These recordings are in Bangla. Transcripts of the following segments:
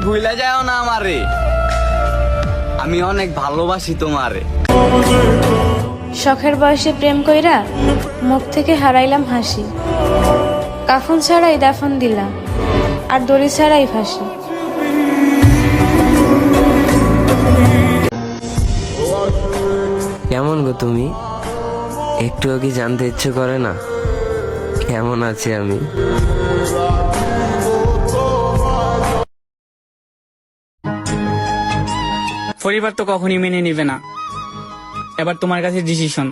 ভুলে যাও না আমারে, আমি অনেক ভালোবাসি তোমারে। শখের বয়সে প্রেম কইরা মুখ থেকে হারাইলাম হাসি, কাফন ছাড়াই দাফন দিলাম আর দড়ি ছাড়াই ফাঁসি। কেমন গো তুমি? একটুও কি জানতে ইচ্ছে করে না কেমন আছি আমি? পরিবার তো কখনই মেনে নিবে না। এবার তোমার কাছে ডিসিশন,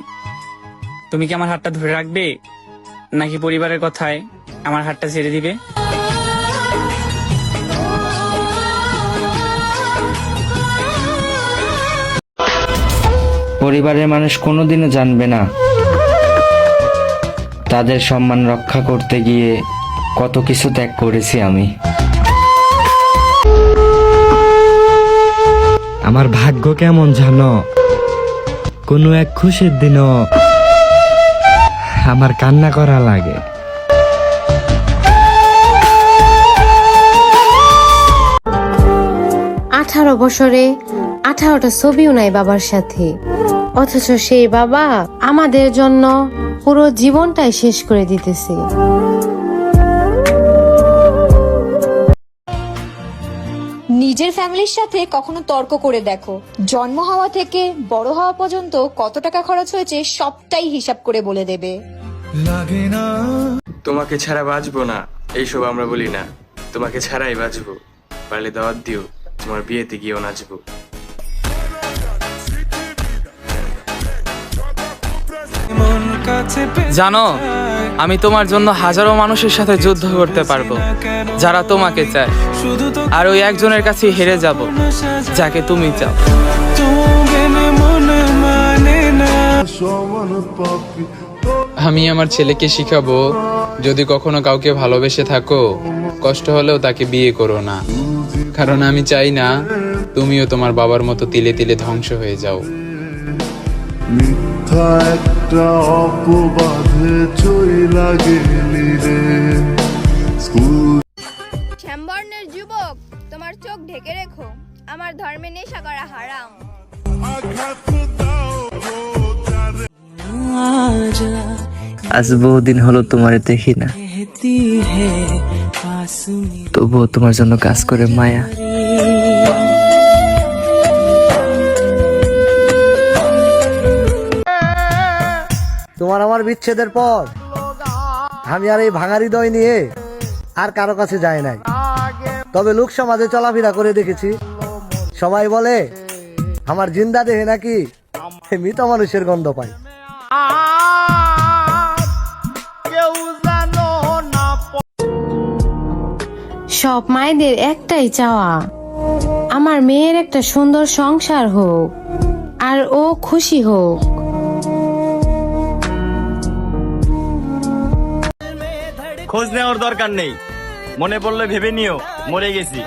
তুমি কি আমার হাতটা ধরে রাখবে নাকি পরিবারের কথায় আমার হাতটা ছেড়ে দিবে? পরিবারের মানুষ কোনোদিনও জানবে না তাদের সম্মান রক্ষা করতে গিয়ে কত কিছু ত্যাগ করেছি আমি। আমার ভাগ্য কেমন জানো? কোনো এক খুশির দিনও আমার কান্না করা লাগে। 18 বছরে 18টা ছবিও নাই বাবার সাথে, অথচ সেই বাবা আমাদের জন্য পুরো জীবনটাই শেষ করে দিতেছে। নিজের ফ্যামিলির সাথে কখনো তর্ক করে দেখো, জন্ম হওয়া থেকে বড় হওয়া পর্যন্ত কত টাকা খরচ হয়েছে সবটাই হিসাব করে বলে দেবে। তোমাকে ছাড়া বাঁচবো না এইসব আমরা বলি না, তোমাকে ছাড়াই বাঁচবো। পারলে দাওয়াত দিও, তোমার বিয়েতে গিয়েও নাচবো। জানো, আমি তোমার জন্য হাজারো মানুষের সাথে যুদ্ধ করতে পারবো যারা তোমাকে চায়, আর ওই একজনের কাছে হেরে যাব যাকে তুমি চাও। আমি আমার ছেলেকে শিখাবো, যদি কখনো কাউকে ভালোবেসে থাকো কষ্ট হলেও তাকে বিয়ে করো না, কারণ আমি চাই না তুমিও তোমার বাবার মতো তিলে তিলে ধ্বংস হয়ে যাও। একটা অপবাদে চইলা গেলি রে স্কুল। শ্যামবর্ণের যুবক, তোমার চোখ ঢেকে রেখো, আমার ধর্মে নেশা করা হারাম। আজ বহুদিন হলো তোমারে দেখি না, তবুও তোমার জন্য কাজ করে মায়া। তোমার আমার বিচ্ছেদের পর আমি আর এই ভাঙা হৃদয় নিয়ে আর কারো কাছে যাই নাই, তবে লোক সমাজে চলাফেরা করে দেখেছি। সবাই বলে আমার জিন্দা দেহে নাকি মৃত মানুষের গন্ধ পাই। সব মায়েদের একটাই চাওয়া, আমার মেয়ের একটা সুন্দর সংসার হোক আর ও খুশি হোক। খোঁজ নেওয়ার দরকার নেই, মনে পড়লে ভেবে নিও মরে গেছি।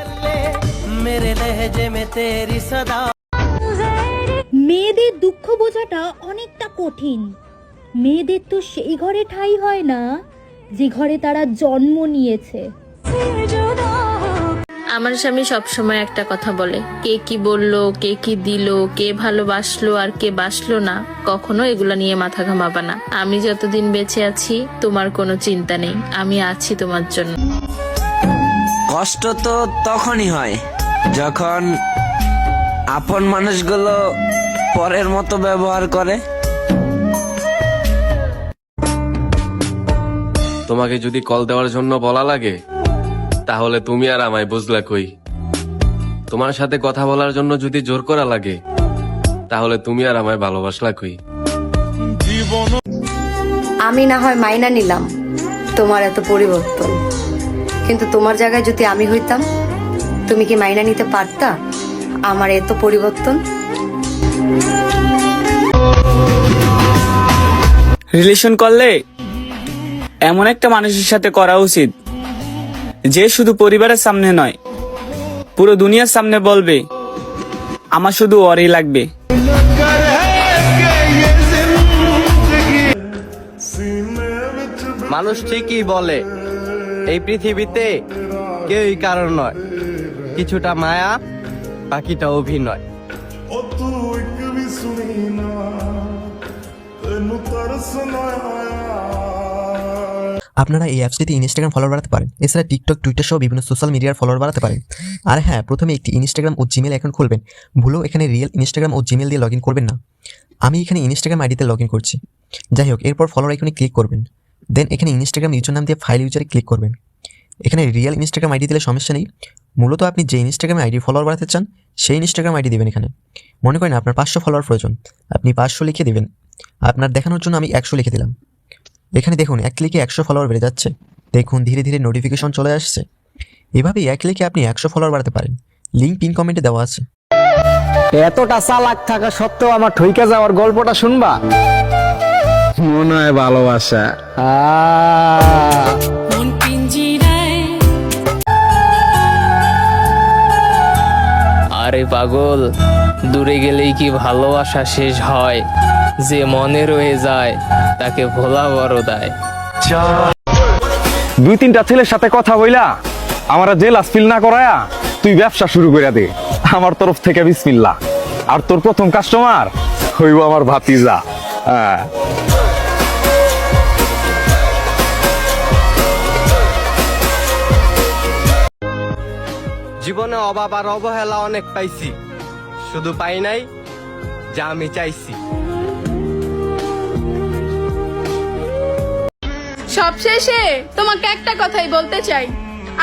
মেয়েদের দুঃখ বোঝাটা অনেকটা কঠিন। মেয়েদের তো সেই ঘরে ঠাঁই হয় না যে ঘরে তারা জন্ম নিয়েছে। আমার স্বামী সবসময় একটা কথা বলে, কে কি বললো, কে কি দিল, কে ভালোবাসলো আর কে বাসলো না, কখনো এগুলা নিয়ে মাথা ঘামাবা না। আমি যতদিন বেঁচে আছি তোমার কোনো চিন্তা নেই, আমি আছি তোমার জন্য। কষ্ট তো তখনই হয় যখন আপন মানুষগুলো পরের মতো ব্যবহার করে। তোমাকে যদি কল দেওয়ার জন্য বলা লাগে তাহলে তুমি আর আমায় বুঝলা কই। তোমার সাথে কথা বলার জন্য যদি জোর করা লাগে তাহলে তুমি আর আমায় ভালোবাসলা কই। আমি না হয় মাইনা নিলাম তোমার এত পরিবর্তন, কিন্তু তোমার জায়গায় যদি আমি হইতাম, তুমি কি মাইনা নিতে পারতা আমার এত পরিবর্তন? রিলেশন করলে এমন একটা মানুষের সাথে করা উচিত যে শুধু পরিবারের সামনে নয়, পুরো দুনিয়ার সামনে বলবে আমার শুধু ওরই লাগবে। মানুষ ঠিকই বলে এই পৃথিবীতে কেউই কারণ নয়, কিছুটা মায়া, বাকিটা অভিনয়। ਉਹ ਤੂੰ ਇੱਕ ਵੀ ਸੁਣੀ ਨਾ ਤੈਨੂੰ ਤਰਸ ਨਾ ਆਇਆ। আপনারা এই অ্যাপসটিতে ইনস্টাগ্রাম ফলোয়ার বাড়াতে পারেন, এছাড়া টিকটক, টুইটার সহ বিভিন্ন সোশ্যাল মিডিয়ার ফলোয়ার বাড়াতে পারেন। আর হ্যাঁ, প্রথমে একটি ইনস্টাগ্রাম ও জিমেল অ্যাকাউন্ট খুলবেন। ভুলেও এখানে রিয়েল ইনস্টাগ্রাম ও জিমেল দিয়ে লগ ইন করবেন না। আমি এখানে ইনস্টাগ্রাম আইডিতে লগ ইন করছি। যাই হোক, এরপর ফলোয়ার আইকনে ক্লিক করবেন। দেন এখানে ইনস্টাগ্রাম ইউজার নাম দিয়ে ফাইল ইউজারে ক্লিক করবেন। এখানে রিয়েল ইনস্টাগ্রাম আইডি দিলে সমস্যা নেই। মূলত আপনি যে ইনস্টাগ্রামে আইডি ফলোয়ার বাড়াতে চান সেই ইনস্টাগ্রাম আইডি দেবেন। এখানে মনে করেন আপনার 500 ফলোয়ার প্রয়োজন, আপনি 500 লিখে দেবেন। আপনার দেখানোর জন্য আমি 100 লিখে দিলাম। এখানে দেখুন এক ক্লিকে 100 ফলোয়ার বেড়ে যাচ্ছে। দেখুন ধীরে ধীরে নোটিফিকেশন চলে আসছে। এভাবেই এক ক্লিকে আপনি 100 ফলোয়ার বাড়াতে পারেন। লিঙ্ক পিন কমেন্টে দেওয়া আছে। এতটা চালাক থাকা সত্ত্বেও আমার ঠইকে যাওয়ার গল্পটা শুনবা? মনে হয় ভালোবাসা। আরে পাগল, দূরে গেলেই কি ভালোবাসা শেষ হয়? যে মনে রয়ে যায় তাকে ভোলা বড় দায়। 2-3টা ছেলের সাথে কথা বইলা আমারা জেলাস ফিল না করায়া তুই ব্যবসা শুরু করে দে। আমার তরফ থেকে বিসমিল্লাহ। আর তোর প্রথম কাস্টমার হইব আমার ভাতিজা। জীবনে অভাব আর অবহেলা অনেক পাইছি, শুধু পাই নাই যা আমি চাইছি। সবশেষে তোমাকে একটা কথাই বলতে চাই,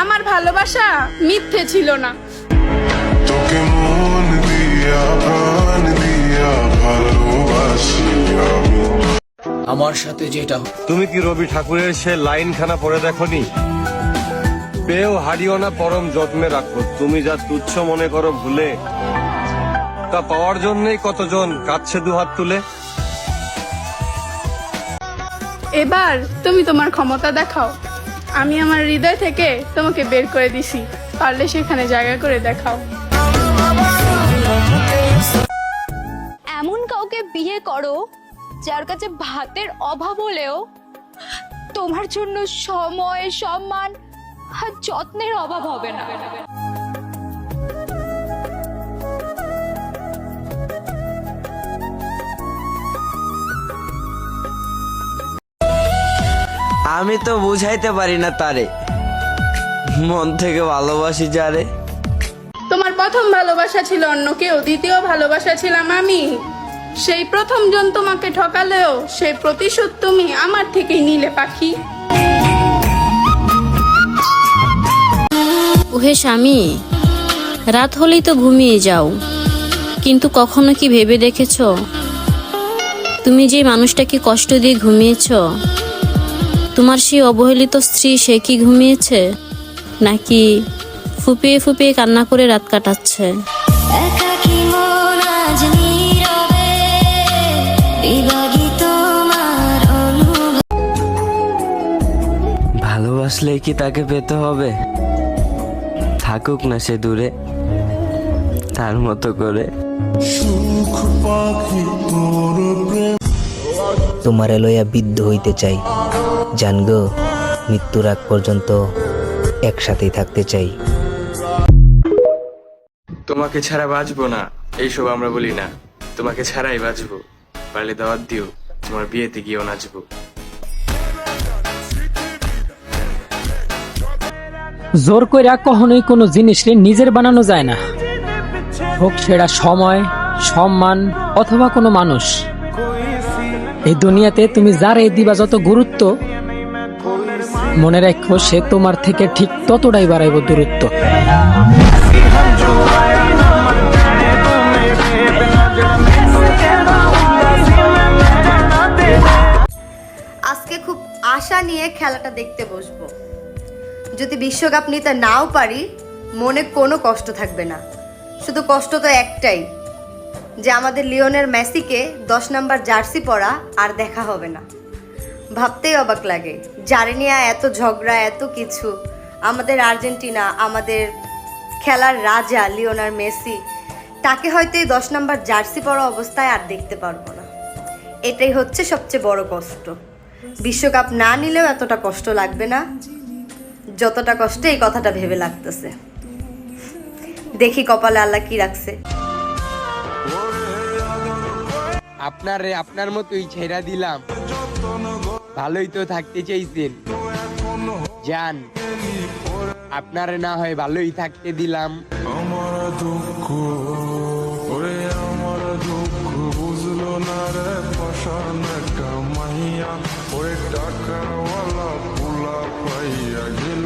আমার ভালোবাসা মিথ্যে ছিল না। তোকে মন দিয়া প্রাণ দিয়া ভালোবাসি আমি। আমার সাথে যেটা তুমি কি রবি ঠাকুরের সে লাইন খানা পড়ে দেখনি? পেও হারিও না পরম যত্নে রাখো, তুমি যা তুচ্ছ মনে করো ভুলে, তা পাওয়ার জন্যই কতজন কাঁদছে দুহাত তুলে। এবার তুমি তোমার ক্ষমতা দেখাও। আমি আমার হৃদয় থেকে তোমাকে বের করে দিছি, পারলে সেখানে জায়গা করে দেখাও। এমন কাউকে বিয়ে করো যার কাছে ভাতের অভাব হলেও তোমার জন্য সময়, সম্মান আর যত্নের অভাব হবে না। আমি তো বুঝাইতে পারি না তারে, মন থেকে ভালোবাসি যারে। তোমার প্রথম ভালোবাসা ছিল অন্য কেউ, দ্বিতীয় ভালোবাসা ছিলাম আমি। সেই প্রথম জন তোমাকে ঠকালেও সেই প্রতিশোধ তুমি আমার থেকেই নিলে পাখি। ওহে স্বামী, রাত হলেই তো ঘুমিয়ে যাও, কিন্তু কখনো কি ভেবে দেখেছ তুমি যে মানুষটাকে কষ্ট দিয়ে ঘুমিয়েছ, তোমার সেই অবহেলিত স্ত্রী সে কি ঘুমিয়েছে, নাকি ফুপিয়ে ফুপিয়ে কান্না করে রাত কাটাচ্ছে? ভালোবাসলে কি তাকে পেতে হবে? থাকুক না সে দূরে তার মতো করে। সুখ পাখি তোর প্রেম তোমারে লইয়া বিদ্ধ হইতে চাই, জানগো মৃত্যুর আগ পর্যন্ত একসাথেই থাকতে চাই। তোমাকে ছাড়া বাঁচবো না এইসব আমরা বলি না, তোমাকে ছাড়াই বাঁচবো। পারলে দাওয়াত দিও, তোমার বিয়েতে গিয়েও নাচবো। জোর কইরা কখনোই কোনো জিনিসকে নিজের বানানো যায় না, হোক সেটা সময়, সম্মান অথবা কোনো মানুষ। এই দুনিয়াতে তুমি যার এই দিবা যত গুরুত্ব, মনে রাখো সে তোমার থেকে ঠিক ততটাই বাড়াইব দূরত্ব। আজকে খুব আশা নিয়ে খেলাটা দেখতে বসবো। যদি বিশ্বকাপ নিতে নাও পারি, মনে কোনো কষ্ট থাকবে না। শুধু কষ্ট তো একটাই, যে আমাদের লিওনেল মেসিকে 10 নাম্বার জার্সি পরা আর দেখা হবে না। ভাবতেই অবাক লাগে, যারে নিয়ে এত ঝগড়া, এত কিছু। আমাদের আর্জেন্টিনা, আমাদের খেলার রাজা লিওনেল মেসি, তাকে হয়তো এই 10 নাম্বার জার্সি পরা অবস্থায় আর দেখতে পারবো না। এটাই হচ্ছে সবচেয়ে বড় কষ্ট। বিশ্বকাপ না নিলেও এতটা কষ্ট লাগবে না যতটা কষ্ট এই কথাটা ভেবে লাগতেছে। দেখি কপালে আল্লাহ কি রাখছে। আপনারে আপনার মতোই ছেড়া দিলাম, ভালোই তো থাকতে চাইছেন, যান আপনারে না হয় ভালোই থাকতে দিলাম। আমার দুঃখ বুঝলো না রে পাশান একটা মাইয়া ওরে টাকাওয়ালা পোলা পাইয়া গেল।